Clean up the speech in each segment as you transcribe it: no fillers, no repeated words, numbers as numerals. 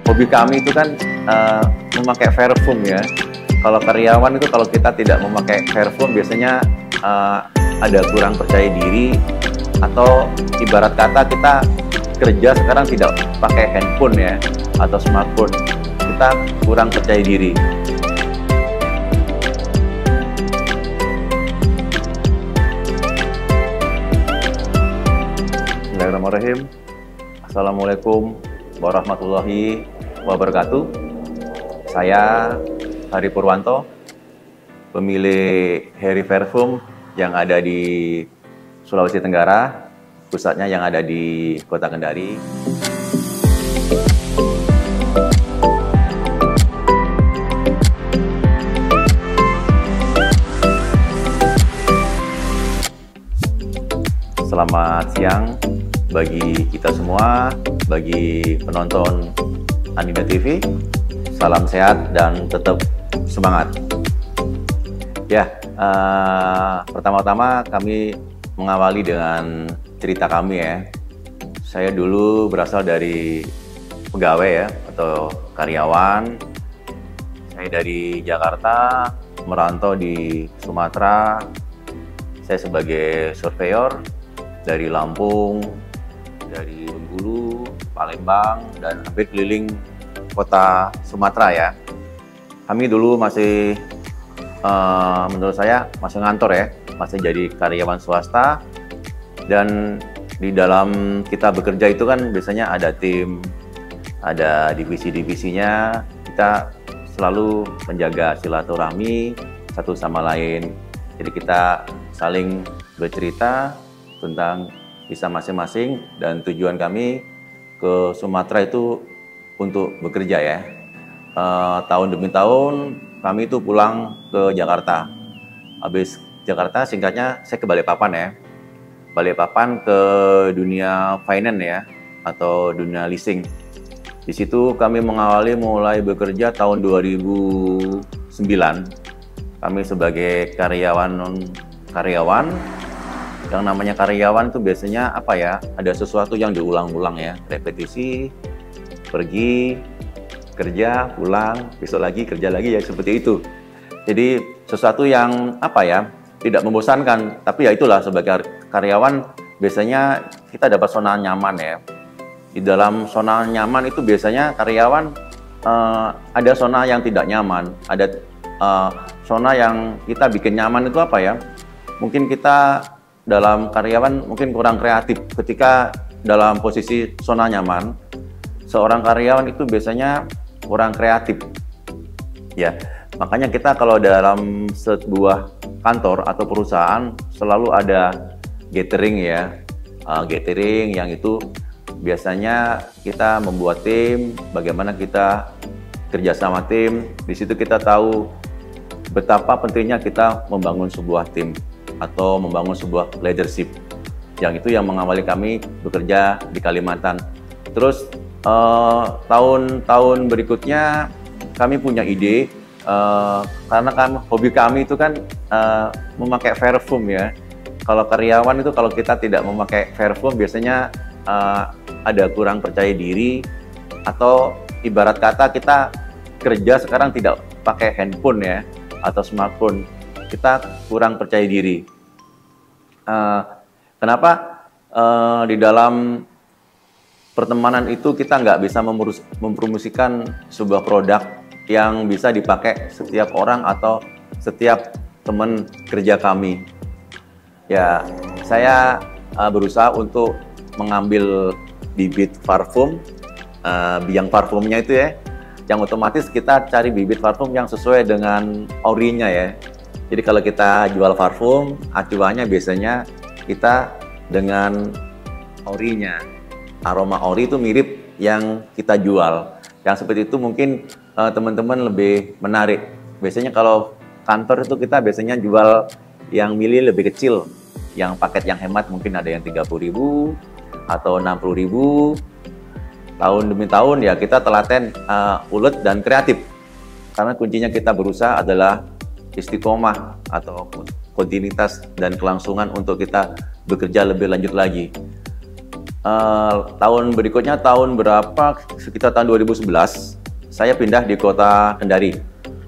hobi kami itu kan memakai parfum ya. Kalau karyawan itu kalau kita tidak memakai parfum biasanya ada kurang percaya diri, atau ibarat kata kita kerja sekarang tidak pakai handphone ya atau smartphone, kita kurang percaya diri. Bismillahirrahmanirrahim. Assalamualaikum warahmatullahi wabarakatuh. Saya Hari Purwanto, pemilik Harry Parfum yang ada di Sulawesi Tenggara, pusatnya yang ada di Kota Kendari. Selamat siang bagi kita semua, bagi penonton Anime TV. Salam sehat dan tetap semangat. Ya, pertama-tama kami mengawali dengan cerita kami ya. Saya dulu berasal dari pegawai ya, atau karyawan. Saya dari Jakarta, merantau di Sumatera. Saya sebagai surveyor dari Lampung, dari Bengkulu, Palembang, dan hampir keliling kota Sumatera ya. Kami dulu masih menurut saya masih ngantor ya, masih jadi karyawan swasta, dan di dalam kita bekerja itu kan biasanya ada tim, ada divisi-divisinya. Kita selalu menjaga silaturahmi satu sama lain, jadi kita saling bercerita tentang kisah masing-masing, dan tujuan kami ke Sumatera itu untuk bekerja ya. Tahun demi tahun kami itu pulang ke Jakarta. Habis Jakarta, singkatnya saya ke Balikpapan ya. Balikpapan ke dunia finance ya, atau dunia leasing. Di situ kami mulai bekerja tahun 2009. Kami sebagai karyawan. Yang namanya karyawan itu biasanya apa ya? Ada sesuatu yang diulang-ulang ya, repetisi, pergi, kerja, pulang, besok lagi, kerja lagi ya, seperti itu. Jadi sesuatu yang apa ya, tidak membosankan, tapi ya itulah, sebagai karyawan biasanya kita dapat zona nyaman ya. Di dalam zona nyaman itu biasanya karyawan ada zona yang tidak nyaman, ada zona yang kita bikin nyaman itu apa ya? Mungkin kita dalam karyawan mungkin kurang kreatif ketika dalam posisi zona nyaman. Seorang karyawan itu biasanya kurang kreatif ya, makanya kita kalau dalam sebuah kantor atau perusahaan selalu ada gathering ya, gathering yang itu biasanya kita membuat tim, bagaimana kita kerja sama tim. Di situ kita tahu betapa pentingnya kita membangun sebuah tim atau membangun sebuah leadership, yang itu yang mengawali kami bekerja di Kalimantan. Terus tahun-tahun berikutnya kami punya ide, karena hobi kami itu kan memakai parfum ya. Kalau karyawan itu kalau kita tidak memakai parfum biasanya ada kurang percaya diri, atau ibarat kata kita kerja sekarang tidak pakai handphone ya atau smartphone, kita kurang percaya diri. Kenapa? Di dalam pertemanan itu kita nggak bisa mempromosikan sebuah produk yang bisa dipakai setiap orang atau setiap teman kerja kami. Ya, saya berusaha untuk mengambil bibit parfum, biang parfumnya itu ya, yang otomatis kita cari bibit parfum yang sesuai dengan orinya ya. Jadi kalau kita jual parfum, acuannya biasanya kita dengan orinya. Aroma ori itu mirip yang kita jual. Yang seperti itu mungkin teman-teman lebih menarik. Biasanya kalau kantor itu kita biasanya jual yang mili lebih kecil. Yang paket yang hemat mungkin ada yang 30.000 atau 60.000. Tahun demi tahun ya kita telaten ulet dan kreatif. Karena kuncinya kita berusaha adalah istiqomah atau kontinuitas dan kelangsungan untuk kita bekerja lebih lanjut lagi. Tahun berikutnya tahun berapa, sekitar tahun 2011, saya pindah di kota Kendari.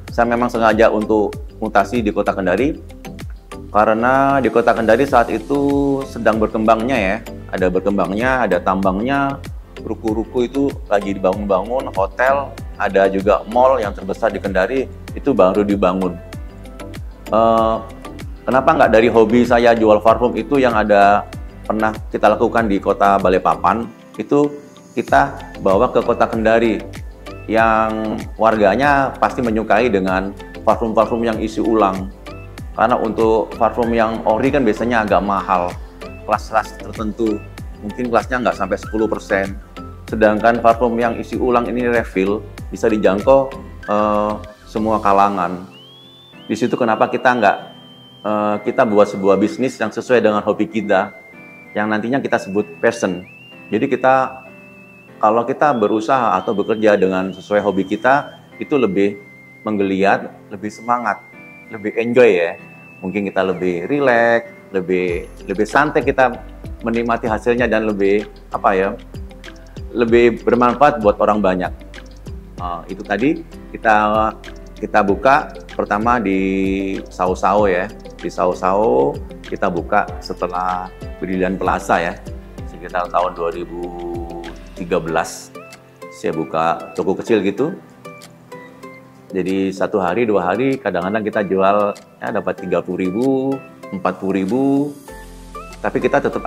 Saya memang sengaja untuk mutasi di kota Kendari, karena di kota Kendari saat itu sedang berkembangnya ya. Ada berkembangnya, ada tambangnya, ruko-ruko itu lagi dibangun-bangun, hotel, ada juga mall yang terbesar di Kendari, itu baru dibangun. Kenapa nggak dari hobi saya jual parfum itu yang ada pernah kita lakukan di kota Balikpapan, itu kita bawa ke kota Kendari, yang warganya pasti menyukai dengan parfum-parfum yang isi ulang. Karena untuk parfum yang ori kan biasanya agak mahal, kelas-kelas tertentu, mungkin kelasnya nggak sampai 10%. Sedangkan parfum yang isi ulang ini refill, bisa dijangkau semua kalangan. Di situ kenapa kita buat sebuah bisnis yang sesuai dengan hobi kita, yang nantinya kita sebut passion. Jadi kalau kita berusaha atau bekerja dengan sesuai hobi kita, itu lebih menggeliat, lebih semangat, lebih enjoy ya. Mungkin kita lebih rileks, lebih santai kita menikmati hasilnya, dan lebih lebih bermanfaat buat orang banyak. Itu tadi kita buka pertama di Sao ya. Di Sao kita buka setelah Brilliant Plaza ya, sekitar tahun 2013 saya buka toko kecil gitu. Jadi 1 hari 2 hari kadang-kadang kita jual ya dapat 30.000, 40.000. Tapi kita tetap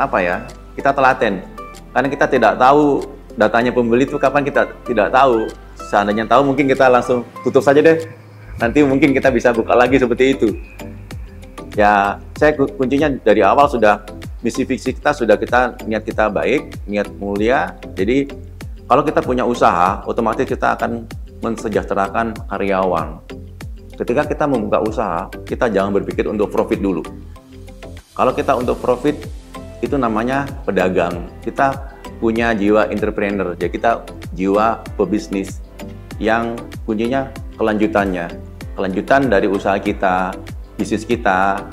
kita telaten, karena kita tidak tahu datanya pembeli itu kapan, kita tidak tahu. Seandainya tahu mungkin kita langsung tutup saja deh, nanti mungkin kita bisa buka lagi seperti itu ya. Saya kuncinya dari awal sudah, misi visi kita sudah, niat kita baik, niat mulia. Jadi kalau kita punya usaha, otomatis kita akan mensejahterakan karyawan. Ketika kita membuka usaha, kita jangan berpikir untuk profit dulu. Kalau kita untuk profit, itu namanya pedagang. Kita punya jiwa entrepreneur, jadi kita jiwa pebisnis yang kuncinya kelanjutannya. Kelanjutan dari usaha kita, bisnis kita,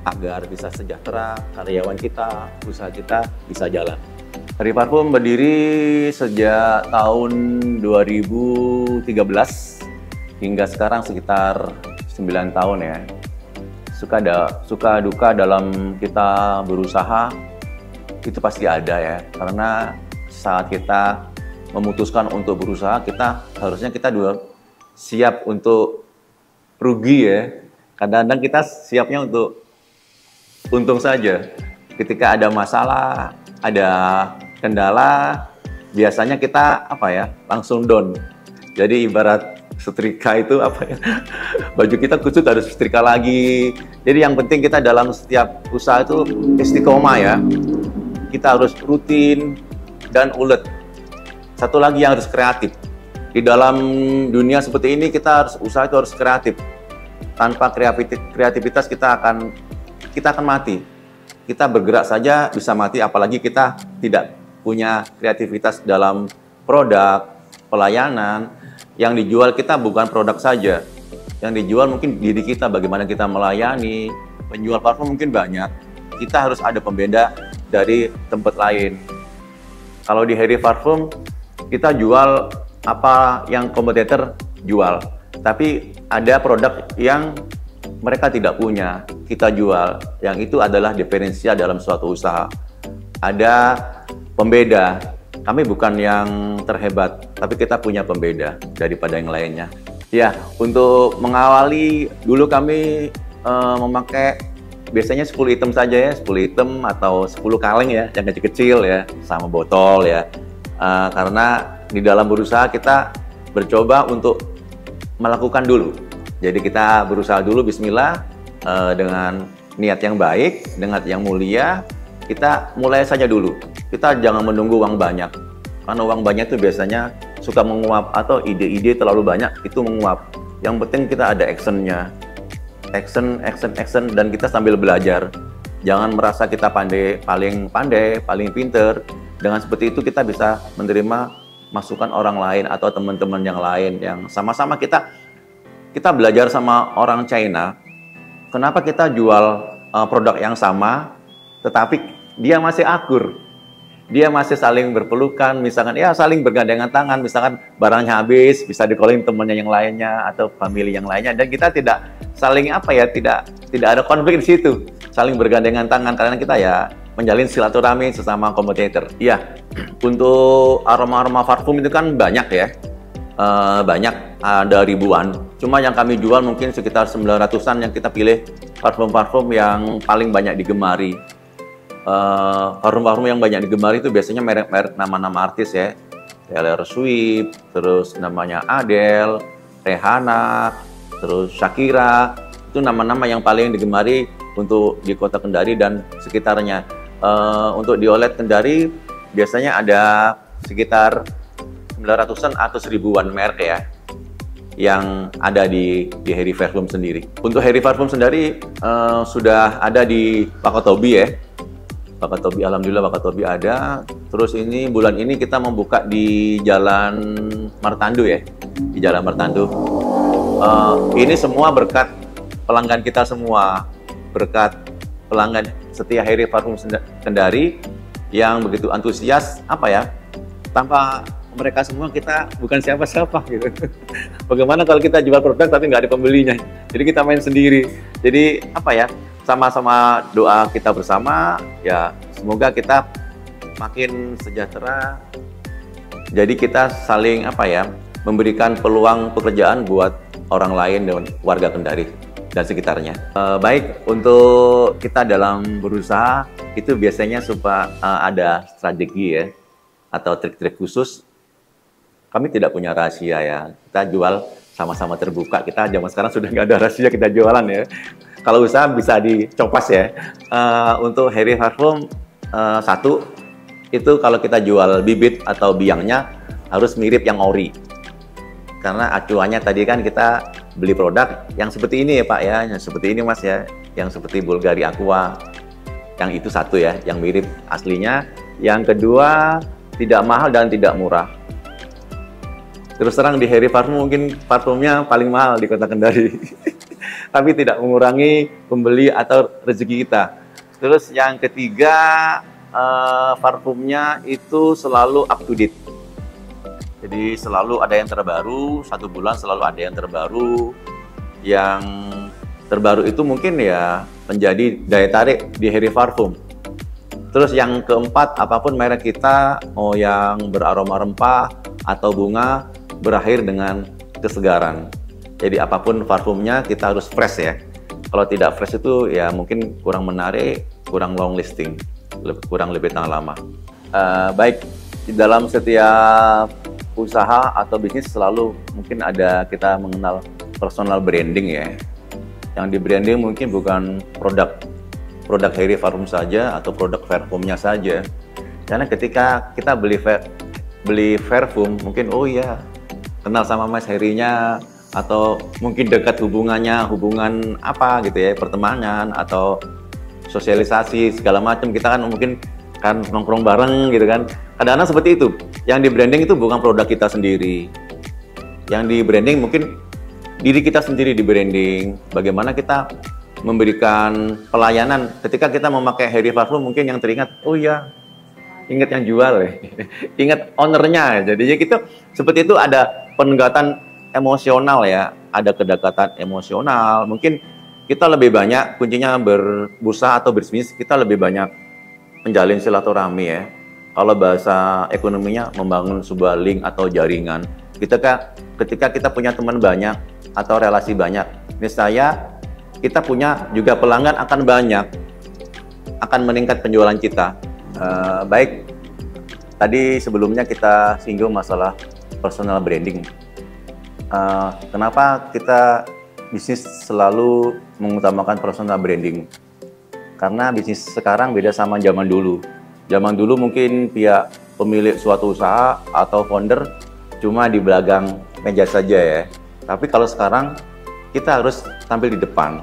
agar bisa sejahtera, karyawan kita, usaha kita bisa jalan. Kari Parfum berdiri sejak tahun 2013 hingga sekarang sekitar 9 tahun ya. Suka duka dalam kita berusaha itu pasti ada ya, karena saat kita memutuskan untuk berusaha, harusnya kita dulu siap untuk rugi ya. Kadang-kadang kita siapnya untuk untung saja. Ketika ada masalah, ada kendala, biasanya kita langsung down. Jadi ibarat setrika itu baju kita kusut harus setrika lagi. Jadi yang penting kita dalam setiap usaha itu istiqomah ya. Kita harus rutin dan ulet. Satu lagi yang harus kreatif. Di dalam dunia seperti ini usaha itu harus kreatif. Tanpa kreativitas kita akan mati. Kita bergerak saja bisa mati, apalagi kita tidak punya kreativitas dalam produk, pelayanan. Yang dijual kita bukan produk saja. Yang dijual mungkin diri kita, bagaimana kita melayani. Penjual parfum mungkin banyak. Kita harus ada pembeda dari tempat lain. Kalau di Kari Parfum, kita jual apa yang kompetitor jual. Tapi ada produk yang mereka tidak punya, kita jual. Yang itu adalah diferensial dalam suatu usaha. Ada pembeda. Kami bukan yang terhebat, tapi kita punya pembeda daripada yang lainnya. Ya, untuk mengawali dulu kami memakai biasanya 10 item saja ya, 10 item atau 10 kaleng ya, yang kecil-kecil ya, sama botol ya. Karena di dalam berusaha kita bercoba untuk melakukan dulu. Jadi kita berusaha dulu, bismillah, dengan niat yang baik, dengan niat yang mulia, kita mulai saja dulu. Kita jangan menunggu uang banyak, karena uang banyak itu biasanya suka menguap, atau ide-ide terlalu banyak itu menguap. Yang penting kita ada actionnya, action, dan kita sambil belajar. Jangan merasa kita paling pandai, paling pinter. Dengan seperti itu kita bisa menerima masukan orang lain atau teman-teman yang lain yang sama-sama kita belajar sama orang China. Kenapa kita jual produk yang sama, tetapi dia masih akur? dia masih saling berpelukan, misalkan ya saling bergandengan tangan, misalkan barangnya habis bisa di-call-in temannya yang lainnya atau family yang lainnya, dan kita tidak saling apa ya, tidak ada konflik di situ, saling bergandengan tangan karena kita ya menjalin silaturahmi sesama kompetitor. Iya, untuk aroma-aroma parfum itu kan banyak ya, banyak, ada ribuan. Cuma yang kami jual mungkin sekitar 900-an yang kita pilih parfum-parfum yang paling banyak digemari. Parfum-parfum yang banyak digemari itu biasanya merek-merek nama-nama artis ya, Taylor Swift, terus namanya Adele, Rihanna, terus Shakira. Itu nama-nama yang paling digemari untuk di kota Kendari dan sekitarnya. Untuk di outlet Kendari biasanya ada sekitar 900-an atau 1000-an merek ya yang ada di Hairy Parfum sendiri. Untuk Hairy Parfum sendiri sudah ada di Wakatobi ya. Wakatobi, alhamdulillah Wakatobi ada. Terus ini bulan ini kita membuka di Jalan Martandu ya, di Jalan Martandu. Ini semua berkat pelanggan kita semua, berkat pelanggan setia Hairy Parfum Kendari yang begitu antusias, apa ya, tanpa mereka semua kita bukan siapa-siapa gitu. Bagaimana kalau kita jual produk tapi nggak ada pembelinya? Jadi kita main sendiri. Jadi apa ya, sama-sama doa kita bersama ya, semoga kita makin sejahtera. Jadi kita saling apa ya, memberikan peluang pekerjaan buat orang lain dan warga Kendari dan sekitarnya. Baik, untuk kita dalam berusaha itu biasanya supaya ada strategi ya atau trik-trik khusus. Kami tidak punya rahasia ya, kita jual sama-sama terbuka. Kita zaman sekarang sudah nggak ada rahasia kita jualan ya. Kalau usaha bisa dicopas ya. Untuk Hairy Parfum satu, itu kalau kita jual bibit atau biangnya harus mirip yang ori. Karena acuannya tadi kan kita beli produk yang seperti ini ya Pak ya, yang seperti ini Mas ya, yang seperti Bulgari Aqua. Yang itu satu ya, yang mirip aslinya. Yang kedua, tidak mahal dan tidak murah. Terus terang di Hairy Parfum mungkin parfumnya paling mahal di kota Kendari. Tapi tidak mengurangi pembeli atau rezeki kita. Terus yang ketiga, parfumnya itu selalu up to date. Jadi selalu ada yang terbaru, satu bulan selalu ada yang terbaru. Yang terbaru itu mungkin ya menjadi daya tarik di Hairy Parfum. Terus yang keempat, apapun merek kita, mau yang beraroma rempah atau bunga, berakhir dengan kesegaran. Jadi apapun parfumnya kita harus fresh ya. Kalau tidak fresh itu ya mungkin kurang menarik, kurang long lasting, kurang lebih tahan lama. Baik, di dalam setiap usaha atau bisnis selalu mungkin ada kita mengenal personal branding ya. Yang di branding mungkin bukan produk Hairy Parfum saja atau produk parfumnya saja. Karena ketika kita beli parfum mungkin oh iya kenal sama Mas Hairy-nya, atau mungkin dekat hubungan apa gitu ya, pertemanan atau sosialisasi segala macam, kita kan mungkin kan nongkrong bareng gitu kan. Kadang-kadang seperti itu. Yang di branding itu bukan produk kita sendiri. Yang di branding mungkin diri kita sendiri di branding. Bagaimana kita memberikan pelayanan ketika kita memakai Hairy Parfum, mungkin yang teringat, oh iya, ingat yang jual ya. Ingat ownernya. Jadi kita seperti itu, ada pendekatan emosional ya, ada kedekatan emosional. Mungkin kita lebih banyak, kuncinya berusaha atau berbisnis, kita lebih banyak menjalin silaturahmi ya. Kalau bahasa ekonominya membangun sebuah link atau jaringan. Ketika kita punya teman banyak atau relasi banyak, misalnya kita punya juga pelanggan akan banyak, akan meningkat penjualan kita. Baik, tadi sebelumnya kita singgung masalah personal branding. Kenapa kita bisnis selalu mengutamakan personal branding? Karena bisnis sekarang beda sama zaman dulu. Zaman dulu mungkin pihak pemilik suatu usaha atau founder cuma di belakang meja saja ya. Tapi kalau sekarang kita harus tampil di depan.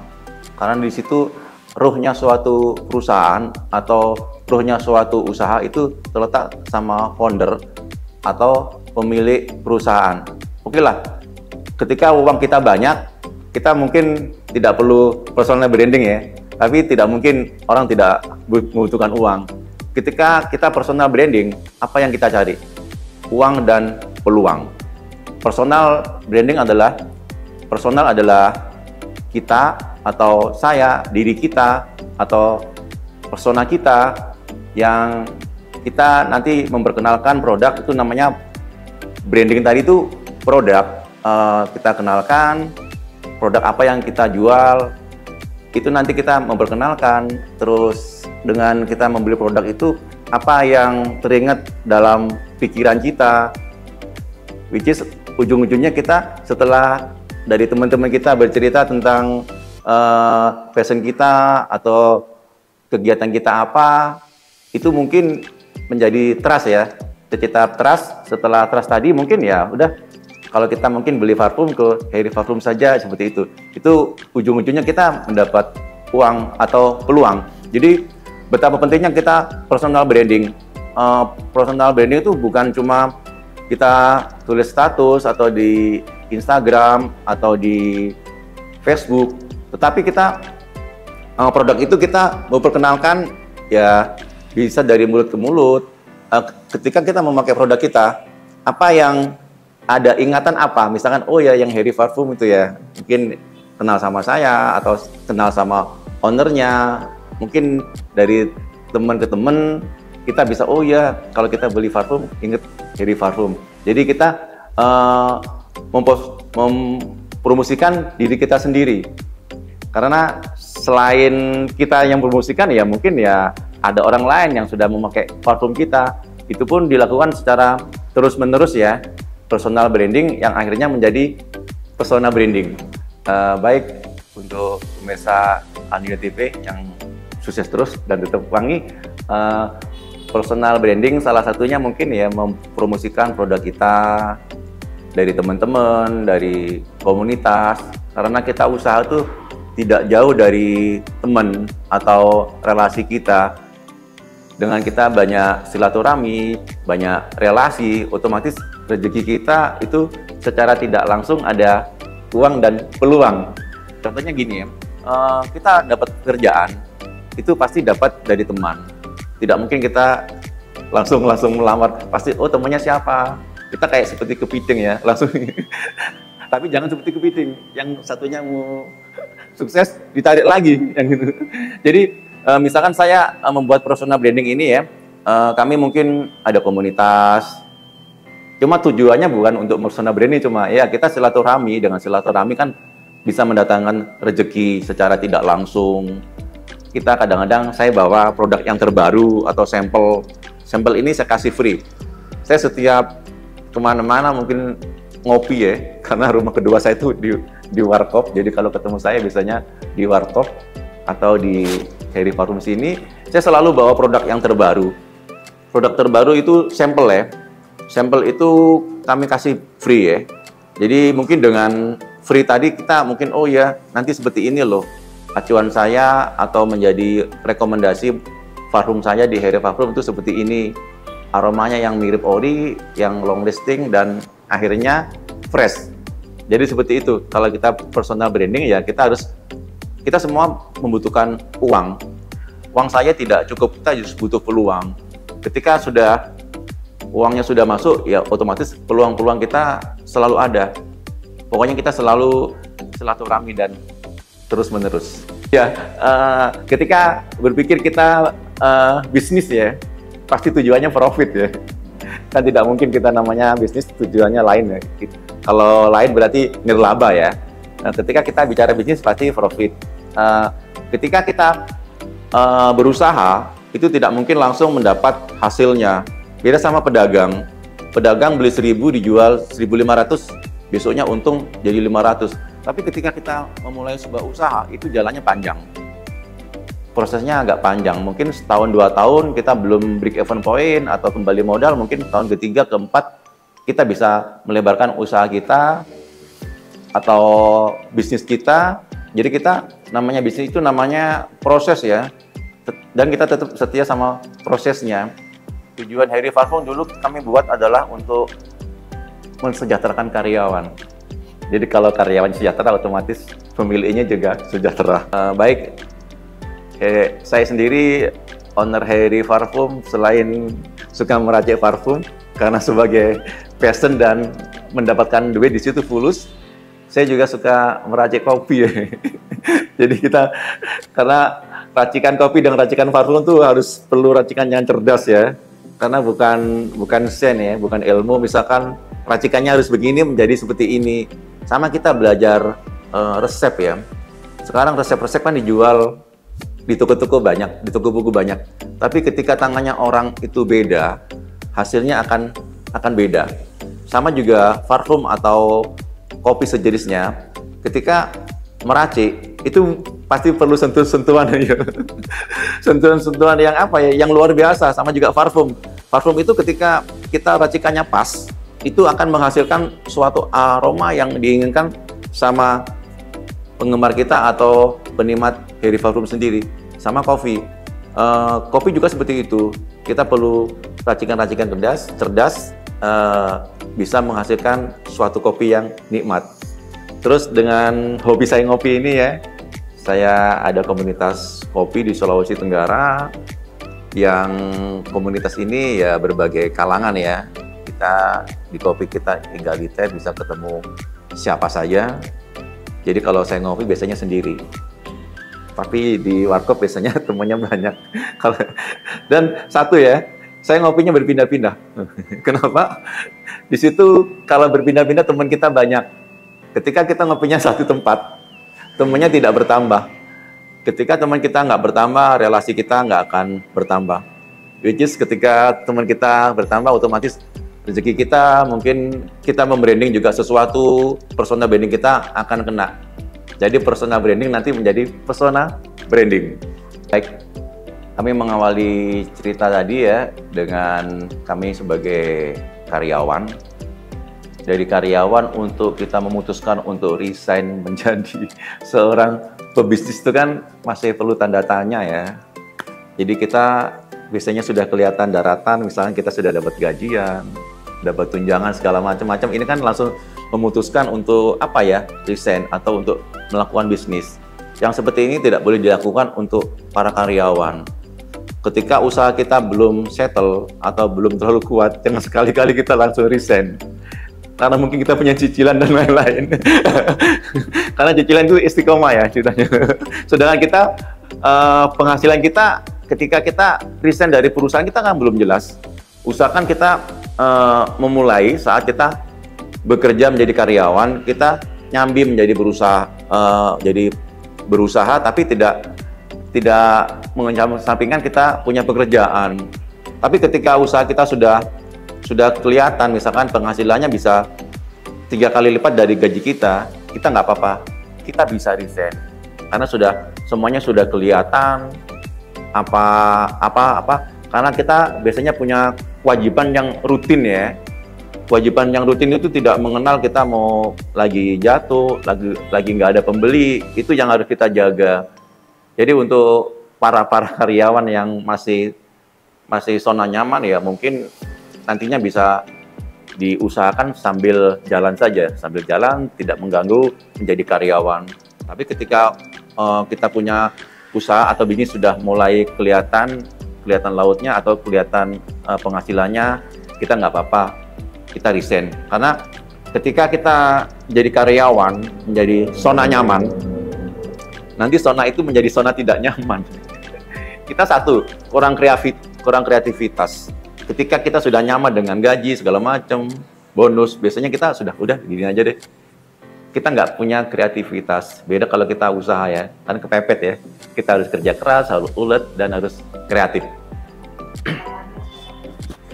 Karena di situ ruhnya suatu perusahaan atau ruhnya suatu usaha itu terletak sama founder atau pemilik perusahaan. Oke lah, ketika uang kita banyak, kita mungkin tidak perlu personal branding ya. Tapi tidak mungkin orang tidak membutuhkan uang. ketika kita personal branding, apa yang kita cari? Uang dan peluang. Personal branding adalah kita atau saya, diri kita atau persona kita yang kita nanti memperkenalkan produk, itu namanya branding. Tadi itu produk, kita kenalkan produk apa yang kita jual, itu nanti kita memperkenalkan. Terus dengan kita membeli produk itu, apa yang teringat dalam pikiran kita, which is ujung-ujungnya kita setelah dari teman-teman kita bercerita tentang passion kita atau kegiatan kita apa, itu mungkin menjadi trust ya. Kita trust, setelah trust tadi mungkin ya udah, kalau kita mungkin beli parfum ke Harry Parfum saja seperti itu ujung-ujungnya kita mendapat uang atau peluang. Jadi betapa pentingnya kita personal branding. Personal branding itu bukan cuma kita tulis status atau di Instagram atau di Facebook, tetapi kita produk itu kita memperkenalkan ya, bisa dari mulut ke mulut. Ketika kita memakai produk kita, apa yang ada ingatan apa? Misalkan, oh ya yang Harry Parfum itu ya, mungkin kenal sama saya atau kenal sama ownernya. Mungkin dari teman ke teman kita bisa, oh ya kalau kita beli parfum inget Harry Parfum. Jadi kita mempromosikan diri kita sendiri. Karena selain kita yang promosikan ya mungkin ya ada orang lain yang sudah memakai parfum kita. Itu pun dilakukan secara terus-menerus ya. Personal branding yang akhirnya menjadi persona branding. Baik untuk pemirsa Anida TV yang sukses terus dan tetap wangi. Personal branding salah satunya mungkin ya mempromosikan produk kita dari teman-teman, dari komunitas. Karena kita usaha tuh tidak jauh dari teman atau relasi kita. Dengan kita banyak silaturahmi, banyak relasi, otomatis rezeki kita itu secara tidak langsung ada uang dan peluang. Contohnya gini ya, kita dapat pekerjaan, itu pasti dapat dari teman. Tidak mungkin kita langsung melamar, pasti oh temannya siapa. Kita kayak seperti kepiting ya, langsung. Tapi jangan seperti kepiting, yang satunya mau sukses ditarik lagi yang gitu. Jadi misalkan saya membuat personal branding ini ya, kami mungkin ada komunitas. Cuma tujuannya bukan untuk personal branding, cuma ya kita silaturahmi. Dengan silaturahmi kan bisa mendatangkan rezeki secara tidak langsung. Kita kadang-kadang saya bawa produk yang terbaru atau sampel ini saya kasih free. Saya setiap kemana-mana mungkin ngopi ya, karena rumah kedua saya itu di Warkop. Jadi kalau ketemu saya biasanya di Warkop atau di Harry Parfum sini, saya selalu bawa produk yang terbaru. Produk terbaru itu sampel ya. Sampel itu kami kasih free ya. Jadi mungkin dengan free tadi kita mungkin oh ya nanti seperti ini loh acuan saya atau menjadi rekomendasi parfum saya di Harry Parfum itu seperti ini. Aromanya yang mirip ori, yang long lasting dan akhirnya fresh. Jadi seperti itu. Kalau kita personal branding ya kita semua membutuhkan uang. Uang saya tidak cukup, kita justru butuh peluang. Ketika uangnya sudah masuk, ya otomatis peluang-peluang kita selalu ada. Pokoknya kita selalu silaturahmi dan terus-menerus. Ya, ketika berpikir kita bisnis ya, pasti tujuannya profit ya. Kan tidak mungkin kita namanya bisnis tujuannya lain ya. Kalau lain berarti nirlaba ya. Nah, ketika kita bicara bisnis pasti profit. Ketika kita berusaha itu tidak mungkin langsung mendapat hasilnya. Beda sama pedagang. Pedagang beli 1000 dijual 1.500, besoknya untung jadi 500. Tapi ketika kita memulai sebuah usaha itu jalannya panjang. Prosesnya agak panjang, mungkin setahun 2 tahun kita belum break even point atau kembali modal, mungkin tahun ketiga keempat kita bisa melebarkan usaha kita atau bisnis kita. Jadi kita namanya bisnis itu namanya proses ya, dan kita tetap setia sama prosesnya. Tujuan Harry Parfum dulu kami buat adalah untuk mensejahterakan karyawan. Jadi kalau karyawan sejahtera otomatis pemiliknya juga sejahtera. Baik. Saya sendiri owner Harry Parfum selain suka meracik parfum karena sebagai passion dan mendapatkan duit di situ fulus, saya juga suka meracik kopi ya. Jadi kita karena racikan kopi dan racikan parfum tuh harus perlu racikan yang cerdas ya. Karena bukan sen ya, bukan ilmu. Misalkan racikannya harus begini menjadi seperti ini. Sama kita belajar resep ya. Sekarang resep-resep kan dijual di toko-toko banyak, di toko buku banyak. Tapi ketika tangannya orang itu beda, hasilnya akan beda. Sama juga parfum atau kopi sejenisnya. Ketika meracik itu pasti perlu sentuhan-sentuhan ya. Sentuhan-sentuhan yang apa ya? Yang luar biasa. Sama juga parfum. Parfum itu ketika kita racikannya pas, itu akan menghasilkan suatu aroma yang diinginkan sama penggemar kita atau penikmat Harry Parfum sendiri. Sama kopi. Kopi juga seperti itu. Kita perlu racikan-racikan cerdas, bisa menghasilkan suatu kopi yang nikmat. Terus dengan hobi saya ngopi ini ya, saya ada komunitas kopi di Sulawesi Tenggara, yang komunitas ini ya berbagai kalangan ya. Kita di kopi kita egaliter, bisa ketemu siapa saja. Jadi kalau saya ngopi biasanya sendiri. Tapi di warkop biasanya temannya banyak. Dan satu ya, saya ngopinya berpindah-pindah. Kenapa? Di situ kalau berpindah-pindah teman kita banyak. Ketika kita ngopinya satu tempat, temannya tidak bertambah. Ketika teman kita nggak bertambah, relasi kita nggak akan bertambah. Which is ketika teman kita bertambah, otomatis rezeki kita, mungkin kita membranding juga sesuatu, persona branding kita akan kena. Jadi persona branding nanti menjadi persona branding. Baik, kami mengawali cerita tadi ya dengan kami sebagai karyawan. Dari karyawan untuk kita memutuskan untuk resign menjadi seorang pebisnis itu kan masih perlu tanda tanya ya. Jadi kita biasanya sudah kelihatan daratan, misalnya kita sudah dapat gajian, dapat tunjangan segala macam-macam. Ini kan langsung memutuskan untuk apa ya, resign atau untuk melakukan bisnis. Yang seperti ini tidak boleh dilakukan untuk para karyawan. Ketika usaha kita belum settle atau belum terlalu kuat, jangan sekali-kali kita langsung resign. Karena mungkin kita punya cicilan dan lain-lain. Karena cicilan itu istiqomah ya ceritanya. Sedangkan kita penghasilan kita ketika kita resign dari perusahaan kita kan belum jelas. Usahakan kita memulai saat kita bekerja menjadi karyawan, kita nyambi menjadi berusaha, tapi tidak mengesampingkan kita punya pekerjaan. Tapi ketika usaha kita sudah kelihatan, misalkan penghasilannya bisa 3 kali lipat dari gaji kita nggak apa-apa, kita bisa resign karena semuanya sudah kelihatan apa karena kita biasanya punya kewajiban yang rutin ya. Kewajiban yang rutin itu tidak mengenal kita mau lagi jatuh, lagi nggak ada pembeli, itu yang harus kita jaga. Jadi untuk para karyawan yang masih zona nyaman ya, mungkin nantinya bisa diusahakan sambil jalan saja, sambil jalan tidak mengganggu menjadi karyawan. Tapi ketika kita punya usaha atau bisnis sudah mulai kelihatan lautnya atau kelihatan penghasilannya, kita nggak apa-apa, kita resign. Karena ketika kita jadi karyawan, menjadi zona nyaman, nanti zona itu menjadi zona tidak nyaman. Kita kurang kreativitas. Ketika kita sudah nyaman dengan gaji segala macam, bonus, biasanya kita udah gini aja deh. Kita nggak punya kreativitas. Beda kalau kita usaha ya, kan kepepet ya. Kita harus kerja keras, harus ulet, dan harus kreatif.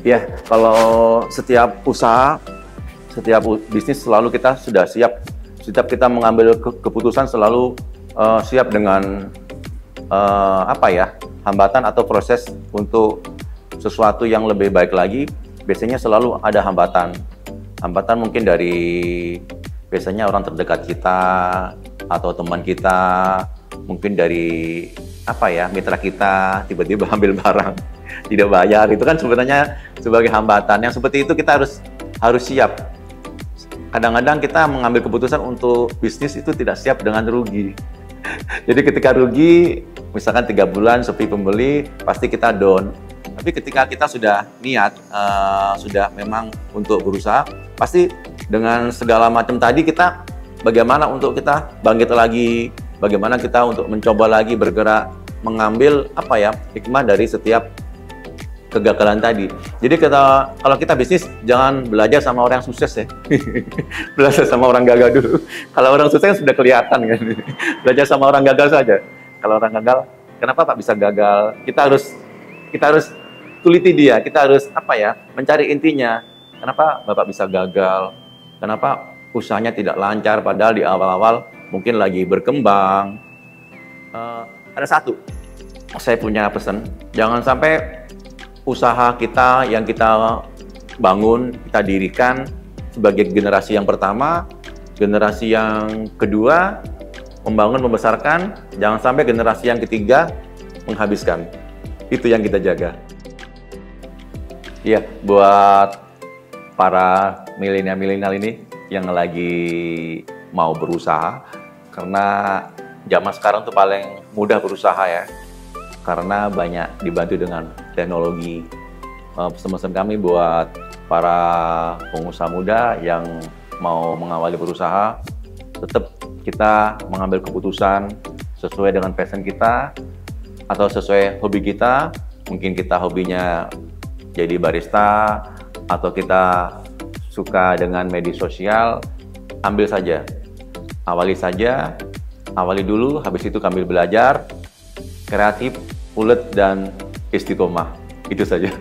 Ya, kalau setiap usaha, setiap bisnis selalu kita sudah siap. Setiap kita mengambil keputusan selalu siap dengan hambatan atau proses untuk sesuatu yang lebih baik lagi. Biasanya selalu ada hambatan. Hambatan mungkin dari biasanya orang terdekat kita atau teman kita, mungkin dari mitra kita tiba-tiba ambil barang tidak bayar, itu kan sebenarnya sebagai hambatan. Yang seperti itu kita harus siap. Kadang-kadang kita mengambil keputusan untuk bisnis itu tidak siap dengan rugi. Jadi ketika rugi, misalkan 3 bulan sepi pembeli, pasti kita down. Tapi ketika kita sudah niat, sudah memang untuk berusaha, pasti dengan segala macam tadi kita bagaimana untuk kita bangkit lagi, bagaimana kita untuk mencoba lagi bergerak, mengambil hikmah dari setiap kegagalan tadi. Jadi kalau kita bisnis, jangan belajar sama orang yang sukses ya. Belajar sama orang gagal dulu. Kalau orang sukses sudah kelihatan kan. Belajar sama orang gagal saja. Kalau orang gagal, kenapa Pak bisa gagal? Kita harus tuliti dia. Kita harus mencari intinya. Kenapa Bapak bisa gagal? Kenapa usahanya tidak lancar padahal di awal-awal mungkin lagi berkembang? Ada satu, saya punya pesan, jangan sampai usaha kita yang kita bangun, kita dirikan sebagai generasi yang pertama, generasi yang kedua membangun, membesarkan, jangan sampai generasi yang ketiga menghabiskan. Itu yang kita jaga. Iya, buat para milenial ini yang lagi mau berusaha, karena zaman sekarang tuh paling mudah berusaha ya, karena banyak dibantu dengan teknologi. Pesan-pesan kami buat para pengusaha muda yang mau mengawali berusaha, tetap kita mengambil keputusan sesuai dengan passion kita atau sesuai hobi kita. Mungkin kita hobinya jadi barista atau kita suka dengan media sosial, ambil saja. Awali dulu, habis itu kami belajar, kreatif, ulet, dan istiqomah. Itu saja.